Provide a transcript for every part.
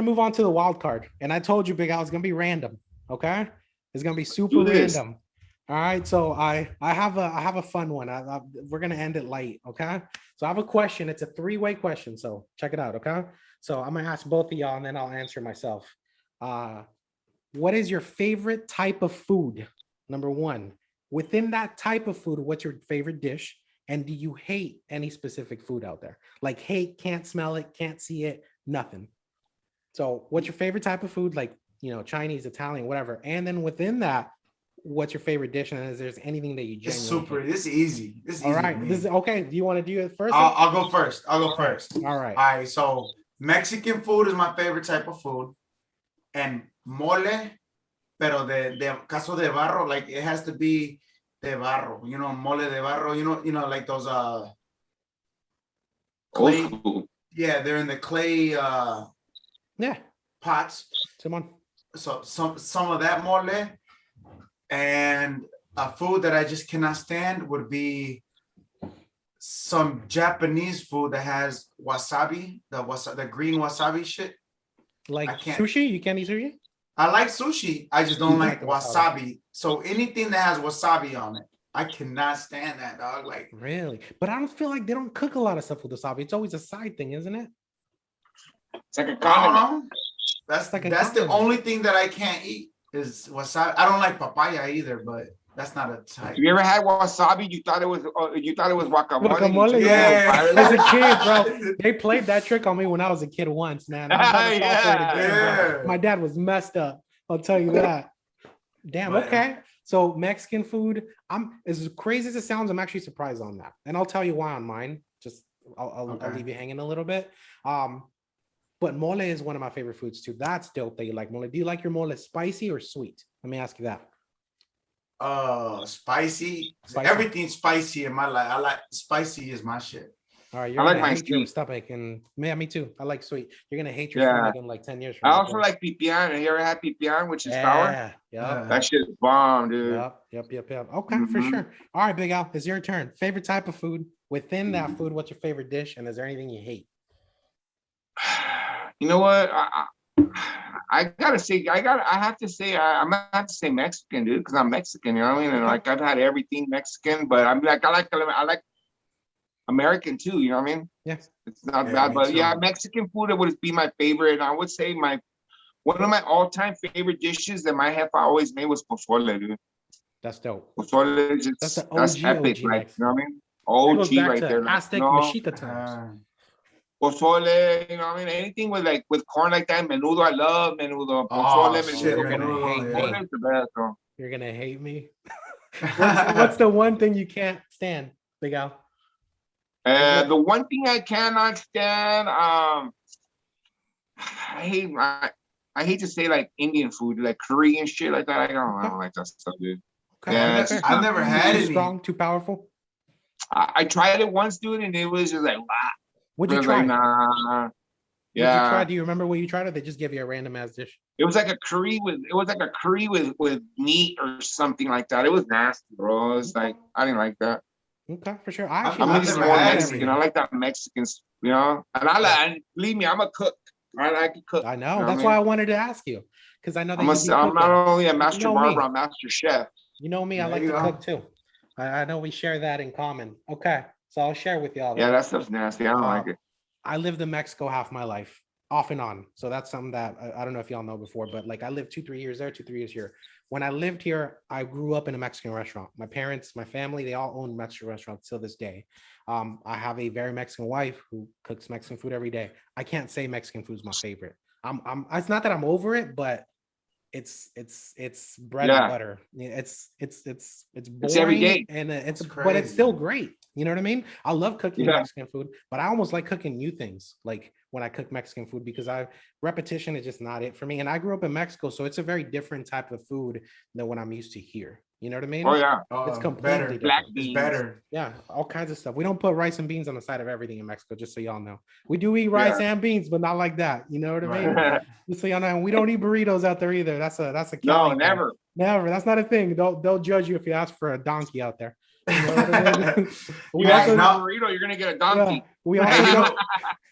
move on to the wild card. And I told you, Big Al, it's gonna be random. Okay, it's gonna be super Do this. random. All right, so I have a fun one. We're gonna end it light. Okay, so I have a question. It's a three-way question. So check it out. Okay, so I'm gonna ask both of y'all, and then I'll answer myself. What is your favorite type of food? Number one. Within that type of food, what's your favorite dish? And do you hate any specific food out there? Like hate, can't smell it, can't see it, nothing. So what's your favorite type of food? Like, you know, Chinese, Italian, whatever. And then within that, what's your favorite dish? And is there anything that you It's genuinely super. hate? This is easy. This is All easy. right. This is okay. Do you want to do it first? I'll go first. I'll go first. All right. All right. So Mexican food is my favorite type of food, and mole, pero de caso de barro, like it has to be de barro. You know, mole de barro. You know, like those clay. Old school. Yeah, they're in the clay Yeah. pots. Come on. So some of that mole, and a food that I just cannot stand would be some Japanese food that has wasabi, the green wasabi shit. Like I can't- sushi? You can't eat sushi? I like sushi. I just don't You like like the wasabi. wasabi. So anything that has wasabi on it, I cannot stand that, dog. Like, Really? But I don't feel like they don't cook a lot of stuff with wasabi. It's always a side thing, isn't it? It's like a I don't condiment. know. That's like a the condiment. only thing that I can't eat is wasabi. I don't like papaya either, but that's not a type. Have you ever had wasabi? You thought it was guacamole. Guacamole, yeah. As a kid, bro, they played that trick on me when I was a kid once, man. My dad was Yeah. operated again, bro. Yeah. My dad was messed up. I'll tell you that. Damn. But- Okay. So Mexican food. I'm as crazy as it sounds. I'm actually surprised on that, and I'll tell you why on mine. Just I'll Okay. leave you hanging a little bit. But mole is one of my favorite foods too. That's dope that you like mole. Do you like your mole spicy or sweet? Let me ask you that. Spicy. Spicy. Everything's spicy in my life. I like spicy is my shit. All right, you're I like gonna my hate your sweet. stomach, and yeah, me too. I like sweet. You're gonna hate your Yeah. stomach in like 10 years from I now, also bro. like pipián. Have you ever had pipián, which is sour? Yeah, yep, That shit's bomb, dude. yep. Okay, for Mhm. sure. All right, Big Al, it's your turn. Favorite type of food. Within that food, what's your favorite dish? And is there anything you hate? You know what? I gotta say, I have to say, I'm gonna have to say Mexican, dude, because I'm Mexican. You know what I mean? And like I've had everything Mexican, but I'm like I like American too. You know what I mean? Yes. It's not Yeah, bad, me but too. yeah, Mexican food would be my favorite. And I would say one of my all-time favorite dishes that my half always made was pozole, dude. That's dope. Pozole is just That's the that's OG, epic, OG like Mexican. you know what I mean? That goes OG back right to there. Like, Aztec you know, Mexica times. pozole, you know what I mean? Anything with corn like that, menudo, I love menudo. Oh, Pozole, shit, menudo, you're gonna menudo, hate yeah. me. pozole is the best, bro. You're gonna hate me. What's the one thing you can't stand, Big Al? The one thing I cannot stand, I hate to say like Indian food, like Korean shit like that. I don't like that stuff, dude. Okay, Yeah, that's it's fair. I've never had Too any. strong, too powerful. I tried it once, dude, and it was just like, wow. What'd I you was try? like, nah. What'd you Yeah, try? Do you remember what you tried, or they just give you a random ass dish? it was like a curry with meat or something like that. It was nasty, bro. It was like I didn't like that. Okay, for sure. I've I'm like just never more had Mexican. any. I like that Mexicans, you know. And and believe me, I'm a cook. I like to cook. I know. You know That's what why I mean? wanted to ask you, because I know that I'm not only a master know barber, me. I'm master chef. You know me. I There like you to go. cook too. I know we share that in common. Okay, so I'll share with y'all. Yeah, then. that stuff's nasty. I don't like it. I lived in Mexico half my life, off and on. So that's something that I don't know if y'all know before, but like I lived 2-3 years there, 2-3 years here. When I lived here, I grew up in a Mexican restaurant. My parents, my family, they all own Mexican restaurants till this day. I have a very Mexican wife who cooks Mexican food every day. I can't say Mexican food is my favorite. It's not that I'm over it, but it's bread Yeah. and butter. It's boring every day. and it's That's but it's crazy. still great. You know what I mean? I love cooking Yeah. Mexican food, but I almost like cooking new things. Like when I cook Mexican food, because repetition is just not it for me. And I grew up in Mexico, so it's a very different type of food than what I'm used to here. You know what I mean? Oh yeah, It's completely better. different. black It's beans. better. Yeah, all kinds of stuff. We don't put rice and beans on the side of everything in Mexico, just so y'all know. We do eat rice and beans, but not like that. You know what I mean? Right. Just so y'all know. And we don't eat burritos out there either. That's a No, Cali thing. never. Never. That's not a thing. They'll judge you if you ask for a donkey out there. You know what I mean? You ask for a burrito, you're gonna get a donkey. we also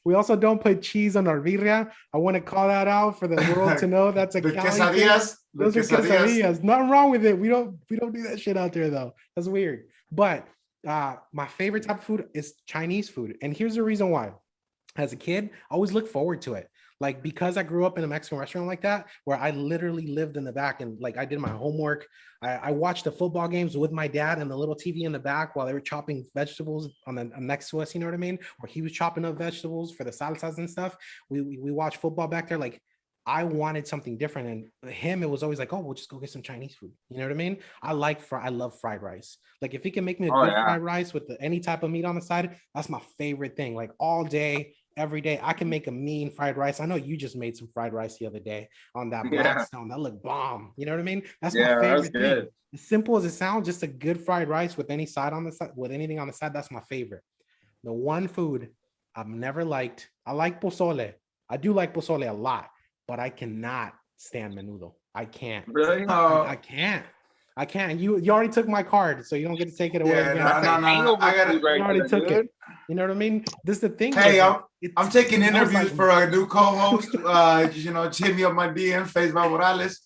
We also don't put cheese on our birria. I want to call that out for the world to know that's a The Cali thing. quesadillas. The Those are quesadillas. quesadillas. Nothing wrong with it. We don't do that shit out there though. That's weird. But my favorite type of food is Chinese food. And here's the reason why. As a kid, I always look forward to it. Like, because I grew up in a Mexican restaurant like that, where I literally lived in the back and like I did my homework. I watched the football games with my dad and the little TV in the back while they were chopping vegetables on the next to us, you know what I mean? Or he was chopping up vegetables for the salsas and stuff. We watched football back there. Like, I wanted something different. And him, it was always like, oh, we'll just go get some Chinese food. You know what I mean? I love fried rice. Like, if he can make me a Oh, good yeah. fried rice with any type of meat on the side, that's my favorite thing. Like, all day, every day, I can make a mean fried rice. I know you just made some fried rice the other day on that Yeah. Blackstone. That looked bomb. You know what I mean? That's Yeah, my that was favorite thing. good. As simple as it sounds, just a good fried rice with any side on the side, with anything on the side. That's my favorite. The one food I've never liked. I like pozole. I do like pozole a lot, but I cannot stand menudo. I can't. Really? I can't. I can't. You already took my card, so you don't get to take it away Yeah, again. no, no, no. Hangover I gotta. food right You already there, took dude. it. You know what I mean? This is the thing. Hey, is, I'm taking it smells interviews like- for a new co-host. Just hit me up my DM, Facebook Morales.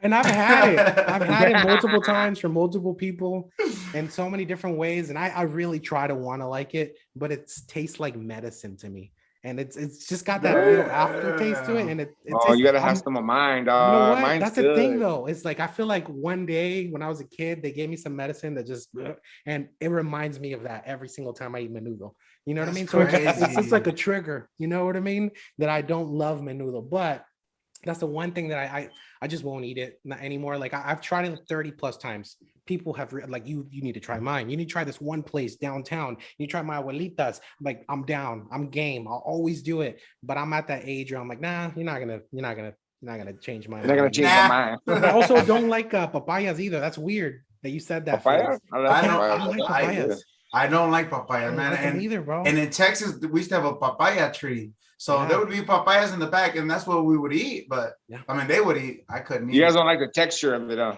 And I've had it. I've had it multiple times from multiple people in so many different ways. And I really try to want to like it, but it tastes like medicine to me. And it's just got that little aftertaste to it. And it Oh, tastes, you gotta have I'm- some of mine, you know dog. what? Mine's That's good. the thing though. It's like, I feel like one day when I was a kid, they gave me some medicine that just, and it reminds me of that every single time I eat menudo. You know what I mean? That's So it's just crazy. like a trigger, you know what I mean? That I don't love menudo, but that's the one thing that I just won't eat it not anymore. Like I've tried it 30 plus times. People have like, you need to try mine. You need to try this one place downtown. You try my abuelitas. I'm like, I'm down. I'm game. I'll always do it. But I'm at that age where I'm like, nah, you're not gonna change my You're not gonna mind. change Nah. my mind. But I also don't like papayas either. That's weird that you said that. Papaya? Felix. I I like don't- I papaya. don't like I- papayas. I don't like I papaya, don't man. like them And either, bro. in Texas, we used to have a papaya tree. So Yeah. there would be papayas in the back, and that's what we would eat. But Yeah. I mean, they would eat. I couldn't eat. You guys it. don't like the texture of it, huh?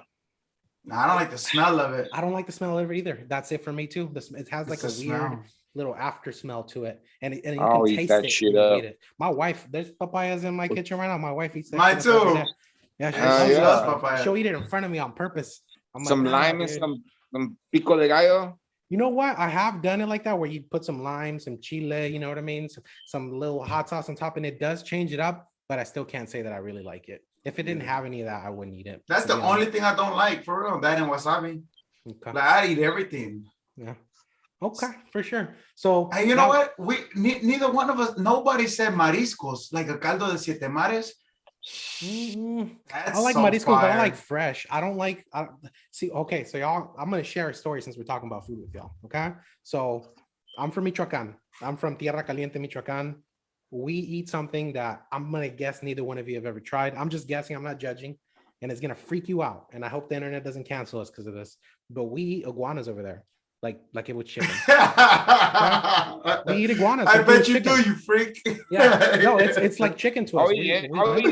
I don't like the smell of it. I don't like the smell of it either. That's it for me too. It has like It's a the weird smell. little after smell to it, and you I'll can eat taste that it shit when you up. eat it. My wife, there's papayas in my kitchen right now. My wife eats that. Mine shit up every too. day. Yeah, she And Oh, she loves it. loves yeah. papaya. She'll eat it in front of me on purpose. I'm Some like, nah, lime and dude. some pico de gallo. You know what? I have done it like that where you put some lime, some chile, you know what I mean? Some little hot sauce on top, and it does change it up, but I still can't say that I really like it. If it didn't have any of that, I wouldn't eat it. That's to the be only honest. thing I don't like, for real. That and wasabi. Okay. Like, I eat everything. Yeah. Okay, for sure. So And you know now- what? Neither one of us, nobody said mariscos, like a caldo de siete mares. Mm, That's I like so mariscos, but I fire. like fresh. I don't like. See, okay, so y'all, I'm gonna share a story since we're talking about food with y'all. Okay, so I'm from Michoacan. I'm from Tierra Caliente, Michoacan. We eat something that I'm gonna guess neither one of you have ever tried. I'm just guessing. I'm not judging, and it's gonna freak you out. And I hope the internet doesn't cancel us because of this. But we eat iguanas over there, like it was chicken. We eat iguanas. I like it bet was you chicken. do, you freak. Yeah, no, it's like chicken to us. I'll eat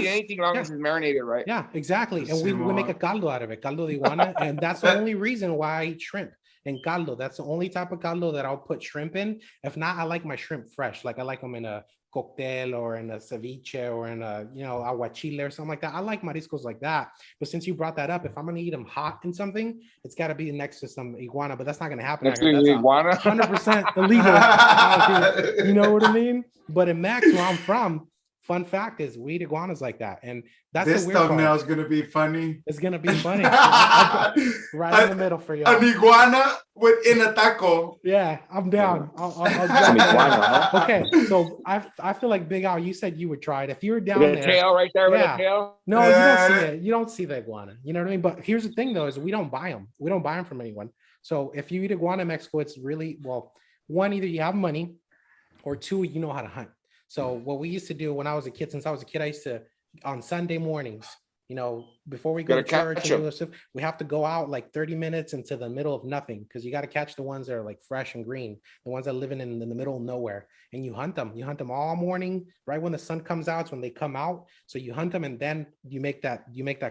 anything as long as it's marinated, right? Yeah, exactly. And we make a Simón. caldo out of it, caldo de iguana. And that's the only reason why I eat shrimp and caldo. That's the only type of caldo that I'll put shrimp in. If not, I like my shrimp fresh. Like I like them in a cocktail or in a ceviche or in a, aguachile or something like that. I like mariscos like that. But since you brought that up, if I'm going to eat them hot in something, it's got to be next to some iguana, but that's not going to happen. Next to That's the iguana. 100% illegal. You know what I mean? But in Max, where I'm from, fun fact is we eat iguanas like that. And that's This the weird thumbnail part. is gonna be funny. It's gonna be funny. Right in the middle for y'all. An iguana in a taco. Yeah, I'm down. I'll Some drop that. iguana, huh? Okay, so I feel like Big Al, you said you would try it. If you were down The there, tail right there with Yeah. the tail. no, you don't see Yeah. it. You don't see the iguana. You know what I mean? But here's the thing, though, is we don't buy them. We don't buy them from anyone. So if you eat iguana in Mexico, it's really one, either you have money, or two, you know how to hunt. So what we used to do when I was a kid, since I was a kid, I used to on Sunday mornings, before we go to Gotta catch church and 'em. do this stuff, we have to go out like 30 minutes into the middle of nothing because you got to catch the ones that are like fresh and green, the ones that are living in the middle of nowhere, and you hunt them. You hunt them all morning, right when the sun comes out, it's when they come out. So you hunt them, and then you make that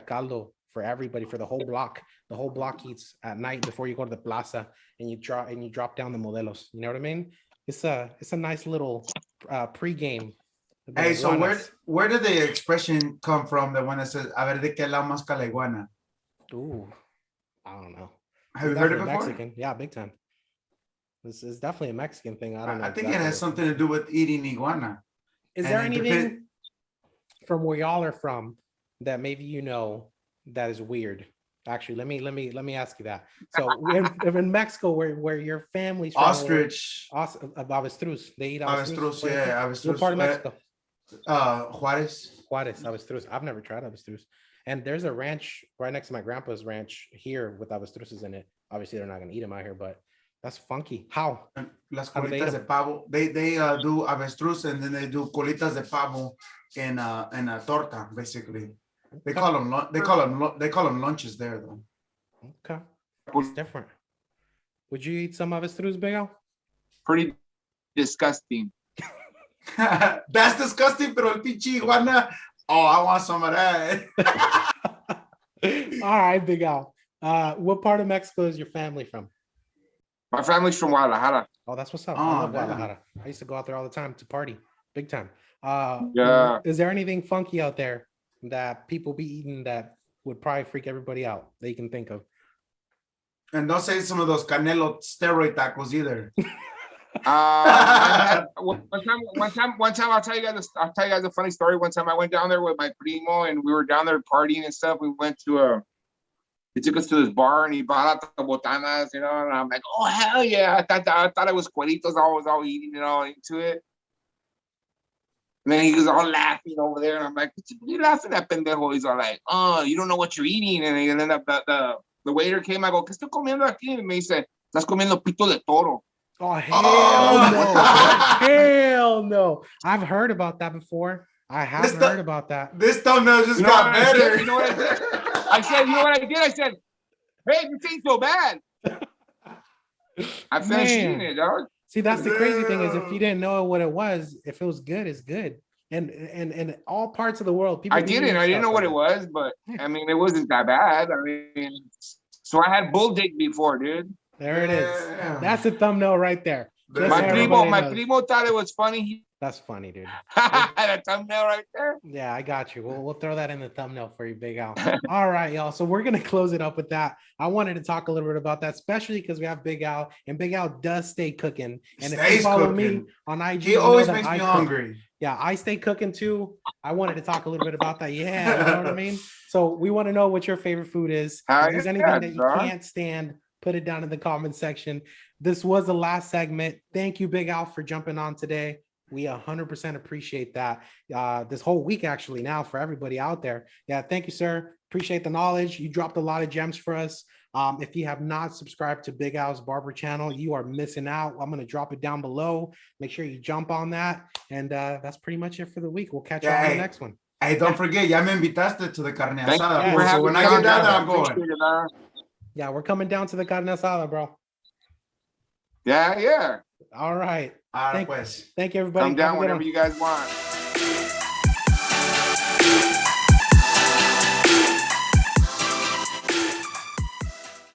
caldo for everybody, for the whole block. The whole block eats at night before you go to the plaza, and you drop down the modelos. You know what I mean? It's a nice little pregame. the Hey, so iguanas. where did the expression come from? The one that says, "A ver de qué lado más la iguana"? Ooh, I don't know. Have you It's heard it definitely before? Mexican. Yeah, big time. This is definitely a Mexican thing. I don't know. I think it exactly has what- something to do with eating iguana. Is and there it anything from where y'all are from that maybe you know that is weird? Actually, let me ask you that. So in Mexico, where your family's from, Ostrich, avestruz, they eat avestruz, Where- yeah, What avestruz. part of Mexico? Juarez. Juarez, avestruz. I've never tried avestruz. And there's a ranch right next to my grandpa's ranch here with avestruces in it. Obviously, they're not gonna eat them out here, but that's funky. How? Las How do they eat colitas de 'em? pavo. They do avestruz and then they do colitas de pavo in a torta, basically. They call them lunches there though. Okay, it's different. Would you eat some avestruz, Big Al? Pretty disgusting. That's disgusting, pero el pinche iguana. Oh, I want some of that. All right, Big Al. What part of Mexico is your family from? My family's from Guadalajara. Oh, that's what's up. Oh, I love damn. Guadalajara. I used to go out there all the time to party, big time. Yeah. Is there anything funky out there that people be eating that would probably freak everybody out that you can think of? And don't say some of those Canelo steroid tacos either. I had one time, I'll tell you guys a funny story. One time I went down there with my primo and we were down there partying and stuff. We went to he took us to this bar and he bought out the botanas, you know, and I'm like, oh, hell yeah. I thought it was cueritos. I was all eating and all into it. And then he was all laughing over there. And I'm like, what you laughing at, pendejo? He's all like, oh, you don't know what you're eating. And then the waiter came, I go, ¿qué estoy comiendo aquí? And he said, estás comiendo pito de toro. Oh, hell Oh. no. Hell no. I've heard about that before. I have This heard about that. This thumbnail just You know got what I did? better. You know what I did? I said, you know what I did? I said, hey, this ain't so bad. I finished Man. eating it, dog. See, that's the crazy thing is if Yeah. you didn't know what it was, if it was good, it's good. And in all parts of the world, people I be eating didn't know stuff what like it that. was, but I mean, it wasn't that bad. I mean, so I had bull dick before, dude. There it is. Damn. That's the thumbnail right there. Damn. Just so everybody My knows. primo thought it was funny. He That's funny, dude. had a thumbnail right there. Yeah, I got you. We'll throw that in the thumbnail for you, Big Al. All right, y'all. So we're gonna close it up with that. I wanted to talk a little bit about that, especially because we have Big Al, and Big Al does stay cooking. And if you Stays follow me cooking. on IG, He you know always that makes I me cook. hungry. Yeah, I stay cooking too. I wanted to talk a little bit about that. Yeah, you know what I mean? So we want to know what your favorite food is. If there's anything that you dog. can't stand, put it down in the comment section. This was the last segment. Thank you, Big Al, for jumping on today. We 100% appreciate that. This whole week, actually, now for everybody out there. Yeah, thank you, sir. Appreciate the knowledge. You dropped a lot of gems for us. If you have not subscribed to Big Al's Barber channel, you are missing out. I'm going to drop it down below. Make sure you jump on that. And that's pretty much it for the week. We'll catch you on the next one. Hey, don't forget, ya me invitaste to the carne Thank asada. you bro. for So having when me I get on, down there, dog. I'm going. Appreciate it, man. Yeah, we're coming down to the carne asada, bro. Yeah. All right. Ahora Thank- pues. Thank you, everybody. Come Have a down good whenever one. you guys want.